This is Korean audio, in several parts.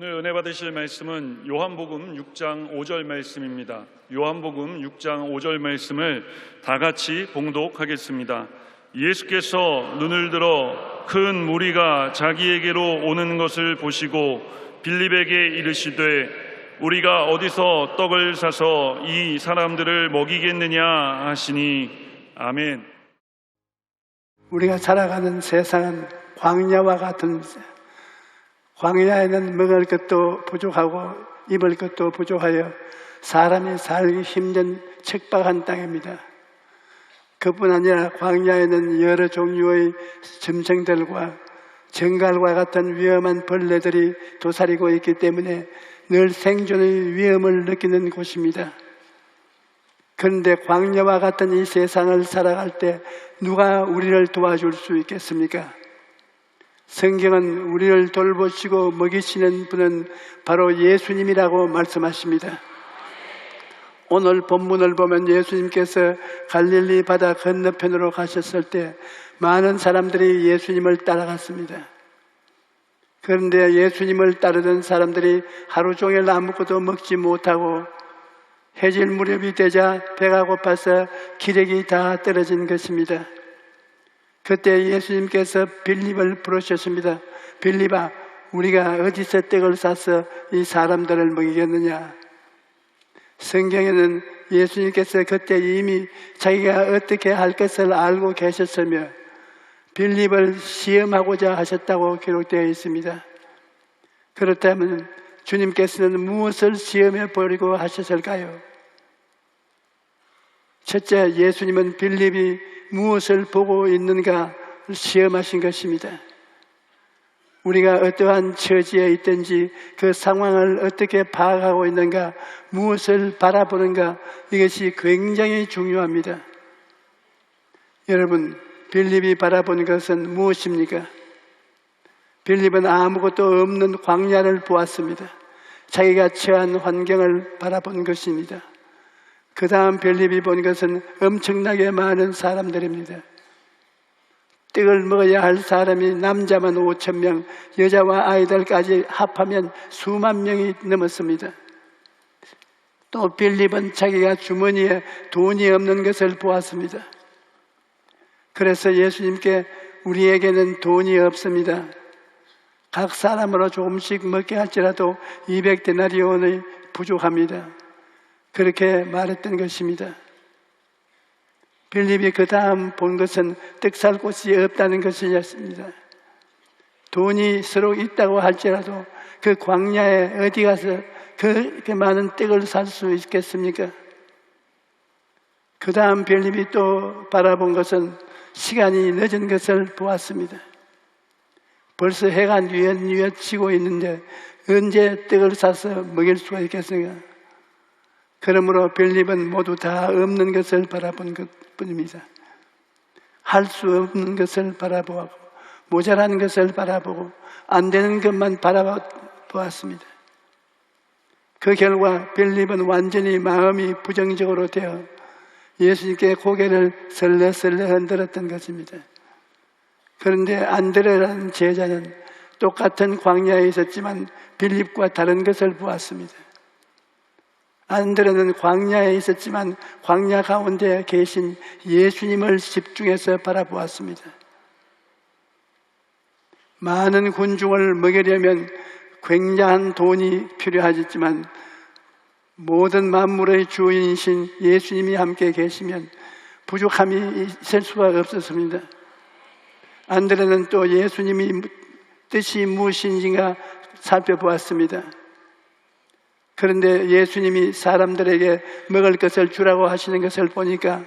오늘 은혜 받으실 말씀은 요한복음 6장 5절 말씀입니다. 요한복음 6장 5절 말씀을 다 같이 봉독하겠습니다. 예수께서 눈을 들어 큰 무리가 자기에게로 오는 것을 보시고 빌립에게 이르시되 우리가 어디서 떡을 사서 이 사람들을 먹이겠느냐 하시니 아멘. 우리가 살아가는 세상은 광야와 같은, 광야에는 먹을 것도 부족하고 입을 것도 부족하여 사람이 살기 힘든 척박한 땅입니다. 그뿐 아니라 광야에는 여러 종류의 짐승들과 정갈과 같은 위험한 벌레들이 도사리고 있기 때문에 늘 생존의 위험을 느끼는 곳입니다. 그런데 광야와 같은 이 세상을 살아갈 때 누가 우리를 도와줄 수 있겠습니까? 성경은 우리를 돌보시고 먹이시는 분은 바로 예수님이라고 말씀하십니다. 오늘 본문을 보면 예수님께서 갈릴리 바다 건너편으로 가셨을 때 많은 사람들이 예수님을 따라갔습니다. 그런데 예수님을 따르던 사람들이 하루 종일 아무것도 먹지 못하고 해질 무렵이 되자 배가 고파서 기력이 다 떨어진 것입니다. 그때 예수님께서 빌립을 부르셨습니다. 빌립아, 우리가 어디서 떡을 사서 이 사람들을 먹이겠느냐? 성경에는 예수님께서 그때 이미 자기가 어떻게 할 것을 알고 계셨으며 빌립을 시험하고자 하셨다고 기록되어 있습니다. 그렇다면 주님께서는 무엇을 시험해 보려고 하셨을까요? 첫째, 예수님은 빌립이 무엇을 보고 있는가 시험하신 것입니다. 우리가 어떠한 처지에 있든지 그 상황을 어떻게 파악하고 있는가, 무엇을 바라보는가, 이것이 굉장히 중요합니다. 여러분, 빌립이 바라본 것은 무엇입니까? 빌립은 아무것도 없는 광야를 보았습니다. 자기가 처한 환경을 바라본 것입니다. 그 다음 빌립이 본 것은 엄청나게 많은 사람들입니다. 떡을 먹어야 할 사람이 남자만 5,000명, 여자와 아이들까지 합하면 수만 명이 넘었습니다. 또 빌립은 자기가 주머니에 돈이 없는 것을 보았습니다. 그래서 예수님께 우리에게는 돈이 없습니다. 각 사람으로 조금씩 먹게 할지라도 200데나리온이 부족합니다. 그렇게 말했던 것입니다. 빌립이 그 다음 본 것은 떡 살 곳이 없다는 것이었습니다. 돈이 서로 있다고 할지라도 그 광야에 어디 가서 그렇게 많은 떡을 살 수 있겠습니까? 그 다음 빌립이 또 바라본 것은 시간이 늦은 것을 보았습니다. 벌써 해가 뉘엿뉘엿 지고 있는데 언제 떡을 사서 먹일 수가 있겠습니까? 그러므로 빌립은 모두 다 없는 것을 바라본 것뿐입니다. 할 수 없는 것을 바라보고 모자란 것을 바라보고 안 되는 것만 바라보았습니다. 그 결과 빌립은 완전히 마음이 부정적으로 되어 예수님께 고개를 설레설레 흔들었던 것입니다. 그런데 안드레라는 제자는 똑같은 광야에 있었지만 빌립과 다른 것을 보았습니다. 안드레는 광야에 있었지만 광야 가운데 계신 예수님을 집중해서 바라보았습니다. 많은 군중을 먹이려면 굉장한 돈이 필요하지만 모든 만물의 주인이신 예수님이 함께 계시면 부족함이 있을 수가 없었습니다. 안드레는 또 예수님이 뜻이 무엇인지가 살펴보았습니다. 그런데 예수님이 사람들에게 먹을 것을 주라고 하시는 것을 보니까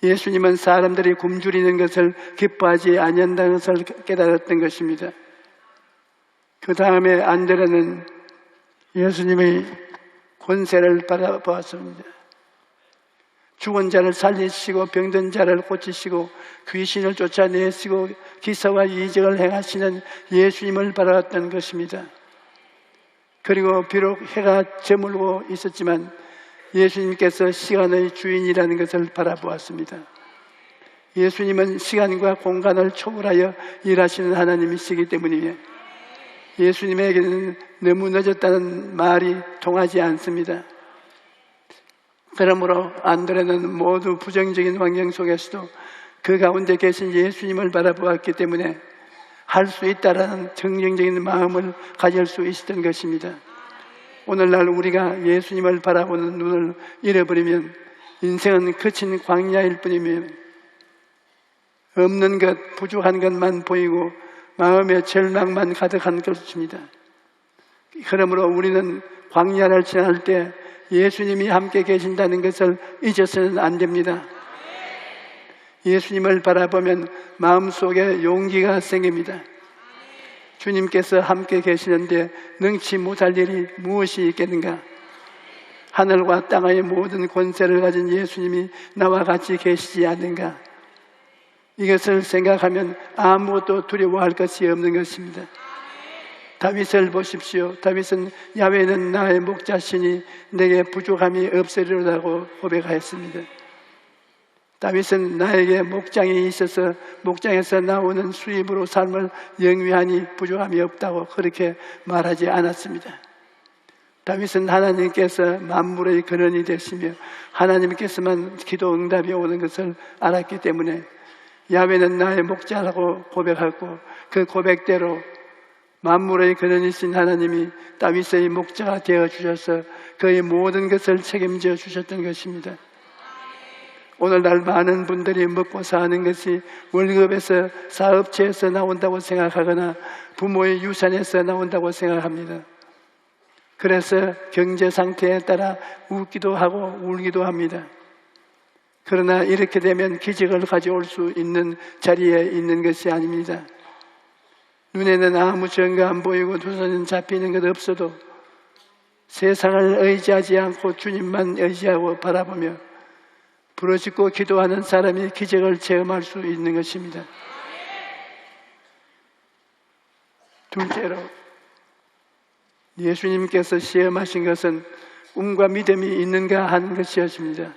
예수님은 사람들이 굶주리는 것을 기뻐하지 아니한다는 것을 깨달았던 것입니다. 그 다음에 안드레는 예수님의 권세를 바라보았습니다. 죽은 자를 살리시고 병든 자를 고치시고 귀신을 쫓아내시고 기사와 이적을 행하시는 예수님을 바라봤던 것입니다. 그리고 비록 해가 저물고 있었지만 예수님께서 시간의 주인이라는 것을 바라보았습니다. 예수님은 시간과 공간을 초월하여 일하시는 하나님이시기 때문이에요. 예수님에게는 너무 늦었다는 말이 통하지 않습니다. 그러므로 안드레는 모두 부정적인 환경 속에서도 그 가운데 계신 예수님을 바라보았기 때문에 할 수 있다라는 긍정적인 마음을 가질 수 있었던 것입니다. 오늘날 우리가 예수님을 바라보는 눈을 잃어버리면 인생은 거친 광야일 뿐이며 없는 것, 부족한 것만 보이고 마음의 절망만 가득한 것입니다. 그러므로 우리는 광야를 지날 때 예수님이 함께 계신다는 것을 잊어서는 안 됩니다. 예수님을 바라보면 마음속에 용기가 생깁니다. 주님께서 함께 계시는데 능치 못할 일이 무엇이 있겠는가? 하늘과 땅의 모든 권세를 가진 예수님이 나와 같이 계시지 않는가? 이것을 생각하면 아무것도 두려워할 것이 없는 것입니다. 다윗을 보십시오. 다윗은 야훼는 나의 목자시니 내게 부족함이 없으리로다고 고백하였습니다. 다윗은 나에게 목장이 있어서 목장에서 나오는 수입으로 삶을 영위하니 부족함이 없다고 그렇게 말하지 않았습니다. 다윗은 하나님께서 만물의 근원이 되시며 하나님께서만 기도 응답이 오는 것을 알았기 때문에 야훼는 나의 목자라고 고백하고 그 고백대로 만물의 근원이신 하나님이 다윗의 목자가 되어주셔서 그의 모든 것을 책임져 주셨던 것입니다. 오늘날 많은 분들이 먹고 사는 것이 월급에서 사업체에서 나온다고 생각하거나 부모의 유산에서 나온다고 생각합니다. 그래서 경제 상태에 따라 웃기도 하고 울기도 합니다. 그러나 이렇게 되면 기적을 가져올 수 있는 자리에 있는 것이 아닙니다. 눈에는 아무 증거 안 보이고 두 손은 잡히는 것 없어도 세상을 의지하지 않고 주님만 의지하고 바라보며 부르짖고 기도하는 사람이 기적을 체험할 수 있는 것입니다. 둘째로 예수님께서 시험하신 것은 꿈과 믿음이 있는가 하는 것이었습니다.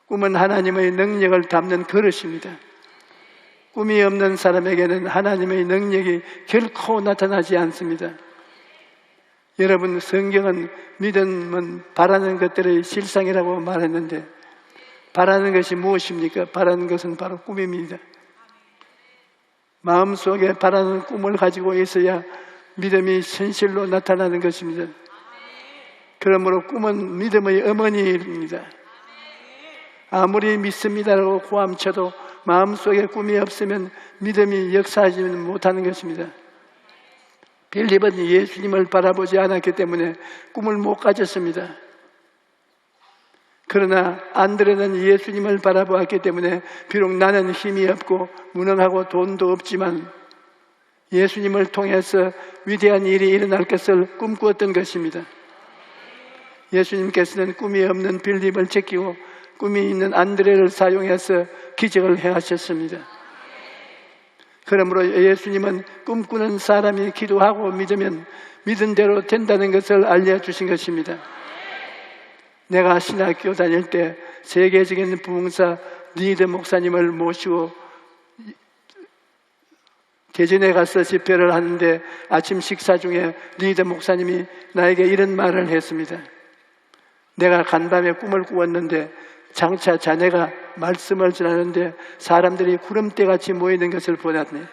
꿈은 하나님의 능력을 담는 그릇입니다. 꿈이 없는 사람에게는 하나님의 능력이 결코 나타나지 않습니다. 여러분, 성경은 믿음은 바라는 것들의 실상이라고 말했는데 바라는 것이 무엇입니까? 바라는 것은 바로 꿈입니다. 마음속에 바라는 꿈을 가지고 있어야 믿음이 현실로 나타나는 것입니다. 그러므로 꿈은 믿음의 어머니입니다. 아무리 믿습니다라고 고함쳐도 마음속에 꿈이 없으면 믿음이 역사하지 못하는 것입니다. 빌립은 예수님을 바라보지 않았기 때문에 꿈을 못 가졌습니다. 그러나 안드레는 예수님을 바라보았기 때문에 비록 나는 힘이 없고 무능하고 돈도 없지만 예수님을 통해서 위대한 일이 일어날 것을 꿈꾸었던 것입니다. 예수님께서는 꿈이 없는 빌립을 제끼고 꿈이 있는 안드레를 사용해서 기적을 행하셨습니다. 그러므로 예수님은 꿈꾸는 사람이 기도하고 믿으면 믿은 대로 된다는 것을 알려주신 것입니다. 내가 신학교 다닐 때 세계적인 부흥사 리드 목사님을 모시고 대전에 가서 집회를 하는데 아침 식사 중에 리드 목사님이 나에게 이런 말을 했습니다. 내가 간밤에 꿈을 꾸었는데 장차 자네가 말씀을 전하는데 사람들이 구름대같이 모이는 것을 보았네.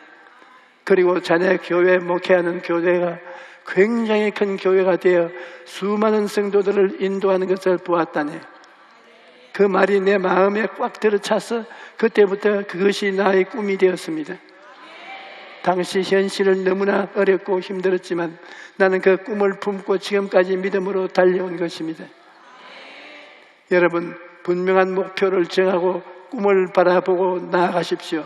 그리고 자네 교회 목회하는 교회가 굉장히 큰 교회가 되어 수많은 성도들을 인도하는 것을 보았다네. 그 말이 내 마음에 꽉 들어차서 그때부터 그것이 나의 꿈이 되었습니다. 당시 현실은 너무나 어렵고 힘들었지만 나는 그 꿈을 품고 지금까지 믿음으로 달려온 것입니다. 여러분, 분명한 목표를 정하고 꿈을 바라보고 나아가십시오.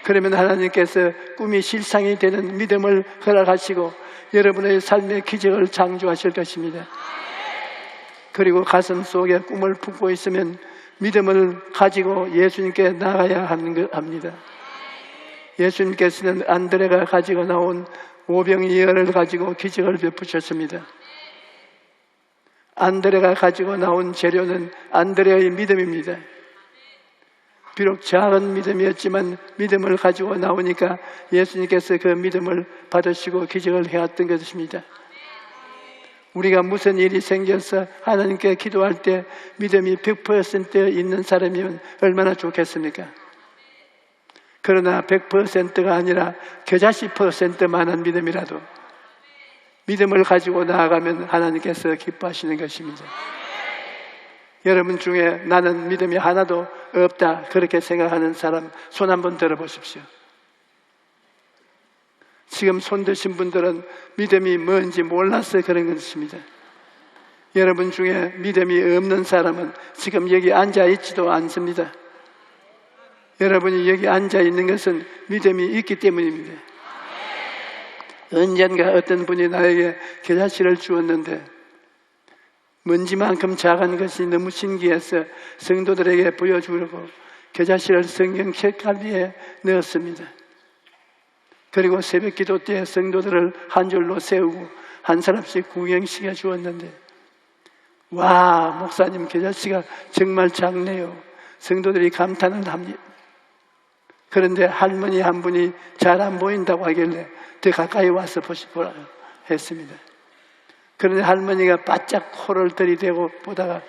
그러면 하나님께서 꿈이 실상이 되는 믿음을 허락하시고 여러분의 삶의 기적을 창조하실 것입니다. 그리고 가슴 속에 꿈을 품고 있으면 믿음을 가지고 예수님께 나가야 합니다. 예수님께서는 안드레가 가지고 나온 오병이어를 가지고 기적을 베푸셨습니다. 안드레가 가지고 나온 재료는 안드레의 믿음입니다. 비록 작은 믿음이었지만 믿음을 가지고 나오니까 예수님께서 그 믿음을 받으시고 기적을 해왔던 것입니다. 우리가 무슨 일이 생겨서 하나님께 기도할 때 믿음이 100% 있는 사람이면 얼마나 좋겠습니까? 그러나 100%가 아니라 겨자씨 %만한 믿음이라도 믿음을 가지고 나아가면 하나님께서 기뻐하시는 것입니다. 여러분 중에 나는 믿음이 하나도 없다 그렇게 생각하는 사람 손 한번 들어보십시오. 지금 손 드신 분들은 믿음이 뭔지 몰라서 그런 것입니다. 여러분 중에 믿음이 없는 사람은 지금 여기 앉아 있지도 않습니다. 여러분이 여기 앉아 있는 것은 믿음이 있기 때문입니다. 언젠가 어떤 분이 나에게 겨자씨를 주었는데 먼지만큼 작은 것이 너무 신기해서 성도들에게 보여주려고 겨자씨를 성경 책갈피에 넣었습니다. 그리고 새벽 기도 때 성도들을 한 줄로 세우고 한 사람씩 구경시켜 주었는데 와, 목사님 겨자씨가 정말 작네요. 성도들이 감탄을 합니다. 그런데 할머니 한 분이 잘 안 보인다고 하길래 더 가까이 와서 보시보라 했습니다. 그런데 할머니가 바짝 코를 들이대고 보다가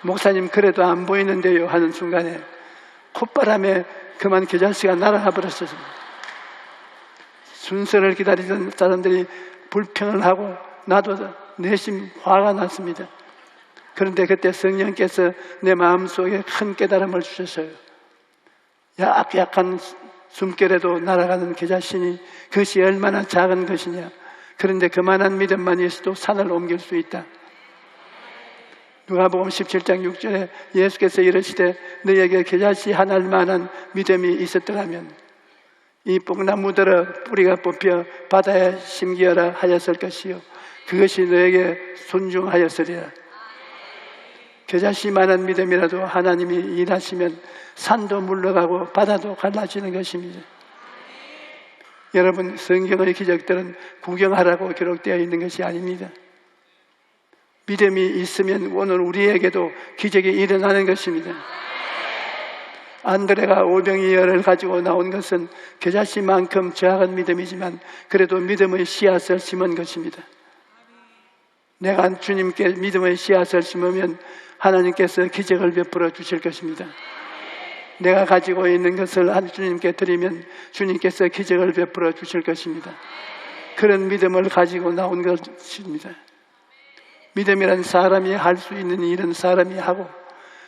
목사님 그래도 안 보이는데요 하는 순간에 콧바람에 그만 겨자씨가 날아가 버렸습니다. 순서를 기다리던 사람들이 불평을 하고 나도 내심 화가 났습니다. 그런데 그때 성령께서 내 마음속에 큰 깨달음을 주셨어요. 약한 숨결에도 날아가는 겨자씨니 그것이 얼마나 작은 것이냐. 그런데 그만한 믿음만 있어도 산을 옮길 수 있다. 누가복음 17장 6절에 예수께서 이르시되 너에게 겨자씨 하나만한 믿음이 있었더라면 이 뽕나무들어 뿌리가 뽑혀 바다에 심기어라 하였을 것이요 그것이 너에게 순종하였으리라. 겨자씨만한 믿음이라도 하나님이 일하시면 산도 물러가고 바다도 갈라지는 것입니다. 여러분, 성경의 기적들은 구경하라고 기록되어 있는 것이 아닙니다. 믿음이 있으면 오늘 우리에게도 기적이 일어나는 것입니다. 안드레가 오병이 열을 가지고 나온 것은 겨자씨만큼 작은 믿음이지만 그래도 믿음의 씨앗을 심은 것입니다. 내가 주님께 믿음의 씨앗을 심으면 하나님께서 기적을 베풀어 주실 것입니다. 내가 가지고 있는 것을 주님께 드리면 주님께서 기적을 베풀어 주실 것입니다. 그런 믿음을 가지고 나온 것입니다. 믿음이란 사람이 할 수 있는 일은 사람이 하고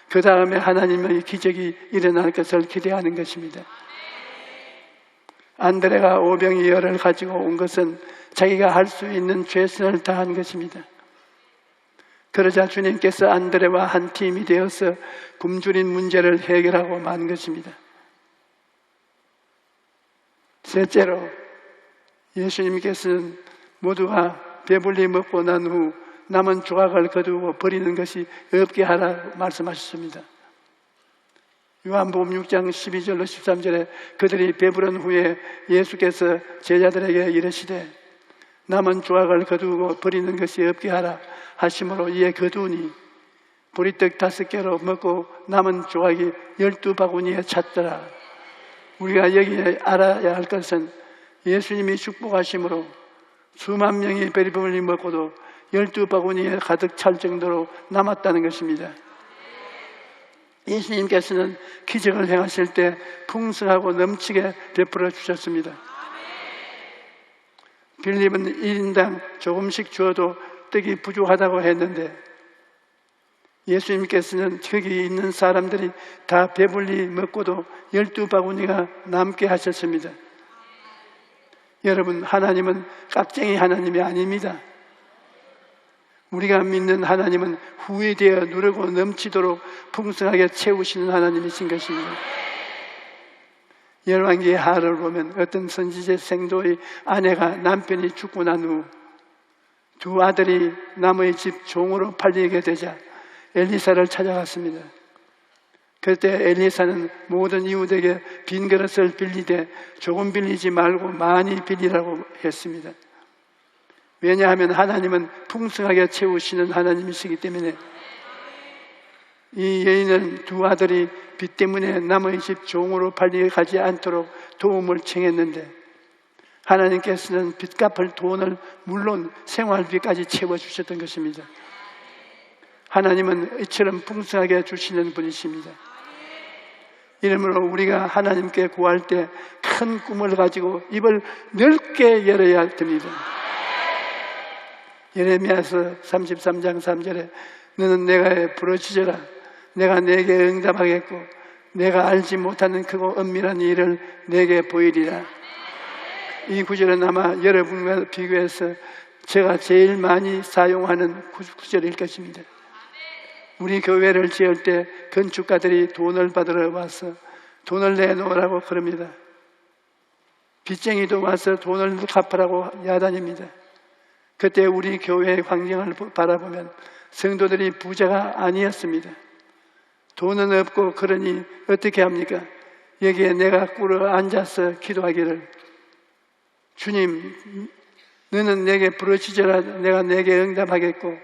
그 다음에 하나님의 기적이 일어날 것을 기대하는 것입니다. 안드레가 오병이 열을 가지고 온 것은 자기가 할 수 있는 최선을 다한 것입니다. 그러자 주님께서 안드레와 한 팀이 되어서 굶주린 문제를 해결하고 만 것입니다. 셋째로 예수님께서는 모두가 배불리 먹고 난 후 남은 조각을 거두고 버리는 것이 없게 하라고 말씀하셨습니다. 요한복음 6장 12절로 13절에 그들이 배부른 후에 예수께서 제자들에게 이르시되 남은 조각을 거두고 버리는 것이 없게 하라 하심으로 이에 거두니 보리떡 5개로 먹고 남은 조각이 12바구니에 찼더라. 우리가 여기 알아야 할 것은 예수님이 축복하심으로 수만 명이 배불리 먹고도 12바구니에 가득 찰 정도로 남았다는 것입니다. 예수님께서는 기적을 행하실 때 풍성하고 넘치게 베풀어 주셨습니다. 빌립은 1인당 조금씩 주어도 떡이 부족하다고 했는데 예수님께서는 거기 있는 사람들이 다 배불리 먹고도 12바구니가 남게 하셨습니다. 여러분, 하나님은 깍쟁이 하나님이 아닙니다. 우리가 믿는 하나님은 후회되어 누르고 넘치도록 풍성하게 채우시는 하나님이신 것입니다. 열왕기의 하를 보면 어떤 선지자 생도의 아내가 남편이 죽고 난 후 두 아들이 남의 집 종으로 팔리게 되자 엘리사를 찾아갔습니다. 그때 엘리사는 모든 이웃에게 빈 그릇을 빌리되 조금 빌리지 말고 많이 빌리라고 했습니다. 왜냐하면 하나님은 풍성하게 채우시는 하나님이시기 때문에 이 여인은 두 아들이 빚 때문에 남의 집 종으로 팔려가지 않도록 도움을 청했는데 하나님께서는 빚 갚을 돈을 물론 생활비까지 채워주셨던 것입니다. 하나님은 이처럼 풍성하게 주시는 분이십니다. 이러므로 우리가 하나님께 구할 때 큰 꿈을 가지고 입을 넓게 열어야 됩니다. 예레미야서 33장 3절에 너는 내가 부르짖어라 내가 내게 응답하겠고 내가 알지 못하는 크고 은밀한 일을 내게 보이리라. 이 구절은 아마 여러분과 비교해서 제가 제일 많이 사용하는 구절일 것입니다. 우리 교회를 지을 때 건축가들이 돈을 받으러 와서 돈을 내놓으라고 그럽니다. 빚쟁이도 와서 돈을 갚으라고 야단입니다. 그때 우리 교회의 광경을 바라보면 성도들이 부자가 아니었습니다. 돈은 없고 그러니 어떻게 합니까? 여기에 내가 꿇어 앉아서 기도하기를 주님 너는 내게 부르짖어라 내가 내게 응답하겠고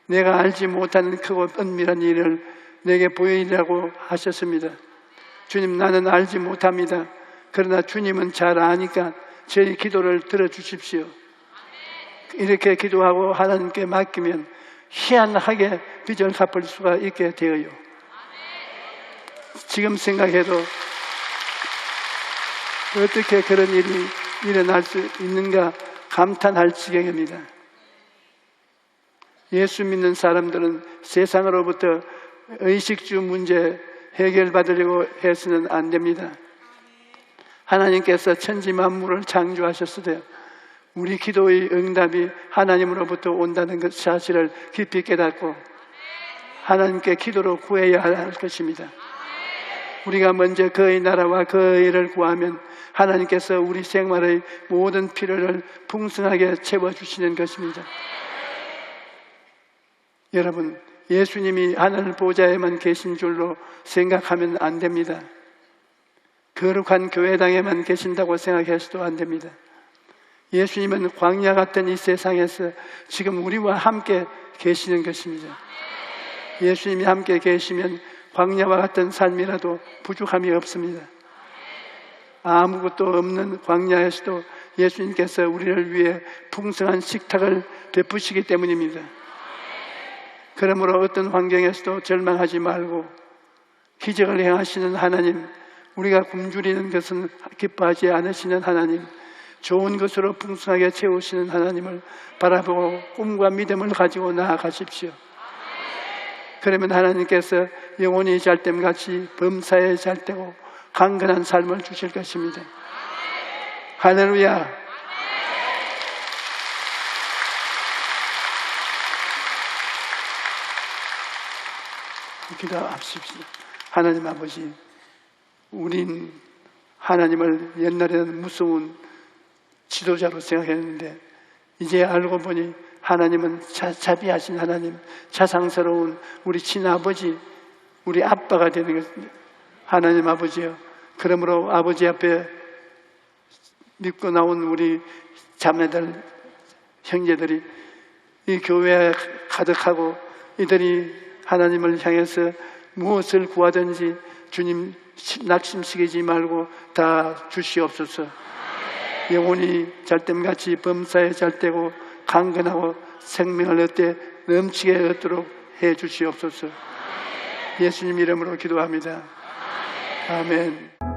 내가 알지 못하는 크고 은밀한 일을 내게 보이라고 하셨습니다. 주님 나는 알지 못합니다. 그러나 주님은 잘 아니까 저희 기도를 들어주십시오. 이렇게 기도하고 하나님께 맡기면 희한하게 빚을 갚을 수가 있게 되어요. 지금 생각해도 어떻게 그런 일이 일어날 수 있는가 감탄할 지경입니다. 예수 믿는 사람들은 세상으로부터 의식주 문제 해결받으려고 해서는 안 됩니다. 하나님께서 천지 만물을 창조하셨으되 우리 기도의 응답이 하나님으로부터 온다는 것 사실을 깊이 깨닫고 하나님께 기도로 구해야 할 것입니다. 우리가 먼저 그의 나라와 그의 일을 구하면 하나님께서 우리 생활의 모든 필요를 풍성하게 채워주시는 것입니다. 여러분, 예수님이 하늘 보좌에만 계신 줄로 생각하면 안 됩니다. 거룩한 교회당에만 계신다고 생각해서도 안 됩니다. 예수님은 광야 같은 이 세상에서 지금 우리와 함께 계시는 것입니다. 예수님이 함께 계시면 광야와 같은 삶이라도 부족함이 없습니다. 아무것도 없는 광야에서도 예수님께서 우리를 위해 풍성한 식탁을 베푸시기 때문입니다. 그러므로 어떤 환경에서도 절망하지 말고 기적을 행하시는 하나님, 우리가 굶주리는 것은 기뻐하지 않으시는 하나님, 좋은 것으로 풍성하게 채우시는 하나님을 바라보고 꿈과 믿음을 가지고 나아가십시오. 그러면 하나님께서 영혼이 잘됨같이 범사에 잘되고 강건한 삶을 주실 것입니다. 할렐루야. 기도합시다. 하나님 아버지, 우린 하나님을 옛날에는 무서운 지도자로 생각했는데 이제 알고 보니 하나님은 자비하신 하나님, 자상스러운 우리 친아버지, 우리 아빠가 되는 것입니다. 하나님 아버지요, 그러므로 아버지 앞에 믿고 나온 우리 자매들, 형제들이 이 교회에 가득하고 이들이 하나님을 향해서 무엇을 구하든지 주님 낙심시키지 말고 다 주시옵소서. 영혼이 잘됨같이 범사에 잘되고 강건하고 생명을 얻되 넘치게 얻도록 해 주시옵소서. 예수님 이름으로 기도합니다. 아멘.